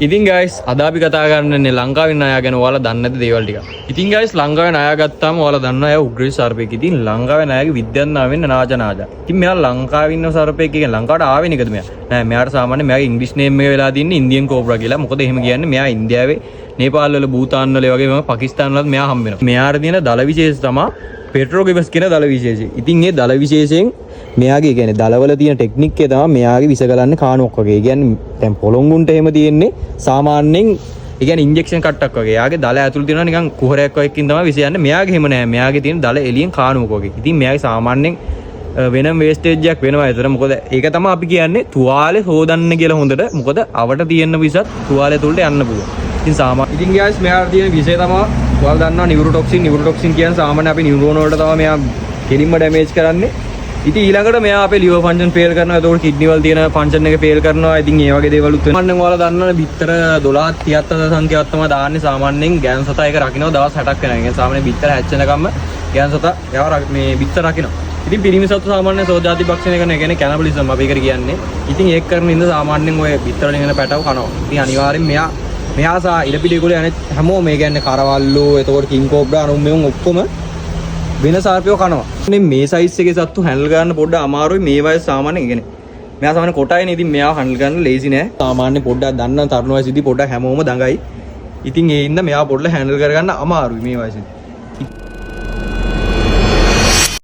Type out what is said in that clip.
ඉතින් guys අද අපි කතා කරන්නේ ලංකාවේ ණය ගැන. ඔයාලා දන්නේ නැති දේවල් ටික. ඉතින් guys ලංකාවේ ණය ගත්තාම ඔයාලා දන්නවා අය උග්‍ර සර්පෙක්. ඉතින් ලංකාවේ ණයගේ විද්‍යාඥයා වෙන්න නාජා. ඉතින් මෙයා ලංකාවේ ඉන්න සර්පෙක් කියන්නේ ලංකාවට ආවේ නේද මෙයා? නෑ මෙයාට සාමාන්‍යයෙන් මෙයාගේ ඉංග්‍රීසි නේම් එක වෙලා තින්නේ ඉන්දියන් කෝබ්‍රා කියලා. මොකද එහෙම කියන්නේ මෙයා ඉන්දියාවේ නේපාල් වල භූතාන් වල වගේම පාකිස්තාන් වලත් මෙයා හම්බ වෙනවා. මෙයාට තියෙන දල විශේෂ තමයි පෙට්‍රෝගිවස් කියන දල විශේෂය. ඉතින් මේ දල විශේෂයෙන් මෙයාගේ කියන්නේ දලවල තියෙන ටෙක්නික් එක තමයි මෙයාගේ විස ගලන්නේ කාණුවක් වගේ. ඒ කියන්නේ දැන් පොළොංගුන්ට එහෙම තියෙන්නේ සාමාන්‍යයෙන් ඒ කියන්නේ ඉන්ජෙක්ෂන් කට්ටක් වගේ. එයාගේ දල ඇතුළේ තියෙනවා නිකන් කුහරයක් වගේකින් තමයි විස යන්නේ. මෙයාගේ එහෙම නෑ. මෙයාගේ තියෙන දල එළියෙන් කාණුවක් වගේ. ඉතින් මෙයාගේ සාමාන්‍යයෙන් වෙනම වේස්ටේජ් එකක් වෙනවා ඒතර. මොකද ඒක තමයි අපි කියන්නේ තුවාලේ හොදන්න කියලා හොඳට. මොකද අවට තියෙන විසත් තුවාලේ තුලට යන්න පුළුවන්. ඉතින් ඉතින් guys මෙයාට තියෙන විෂය තමයි ඔයාලා දන්නවා නියුරෝටොක්සින් කියන්නේ සාමාන්‍ය අපි නියුරෝන වලට තමයි මෙයා කෙලින්ම ඩැමේජ් කරන්නේ. ඉතින් ඊළඟට මෙයා අපේ ලිවර් ෆන්ක්ෂන් ෆේල් කරනවා. ඒතකොට කිඩ්නි වල තියෙන ෆන්ක්ෂන් එක ෆේල් කරනවා. ඉතින් ඒ වගේ දේවලුත් වෙනවා. මම ඔයාලා දන්නවනේ බිත්තර 12 37 සංඛ්‍යාවක් තමයි දාන්නේ සාමාන්‍යයෙන් ගෑන් සතා එක රකින්න දවස් 60ක් වෙනවා. ඒ කියන්නේ සාමාන්‍යයෙන් බිත්තර හැච්චෙනකම්ම ගෑන් සතා එයාව මේ බිත්තර රකින්න. ඉතින් පිරිමි සතු සාමාන්‍යයෙන් සෝජාති භක්ෂණය කරන කියන්නේ කැනබලිසම් අපි ඒකට කියන්නේ. ඉතින් ඒක කරන ඉඳ සාමාන්‍යයෙන් ඔය බිත්තර වලින් එන පැටව කනවා. ඉතින් අනිවාර්යෙන් මෙයා සා ඉලපිලිගොල්ලෝ යන්නේ හැමෝම මේ කියන්නේ කරවල්ලෝ එතකොට කිං කෝබ්‍රා අනුන් මෙවුන් ඔක්කොම වෙන සර්පයෝ කනවා. මේ සයිස් එකේ සත්තු හැන්ඩල් ගන්න පොඩ්ඩක් අමාරුයි. මේ වයස සාමාන්‍යයෙන් කියන්නේ මෙයා සාමාන්‍ය කොටයිනේ. ඉතින් මෙයාව හැන්ඩල් ගන්න ලේසි නෑ. සාමාන්‍ය පොඩ්ඩක් දන්න තරුණ වයසේදී පොඩ්ඩක් හැමෝම දඟයි. ඉතින් ඒ ඉන්න මෙයාව පොඩ්ඩක් හැන්ඩල් කරගන්න අමාරුයි මේ වයසේදී.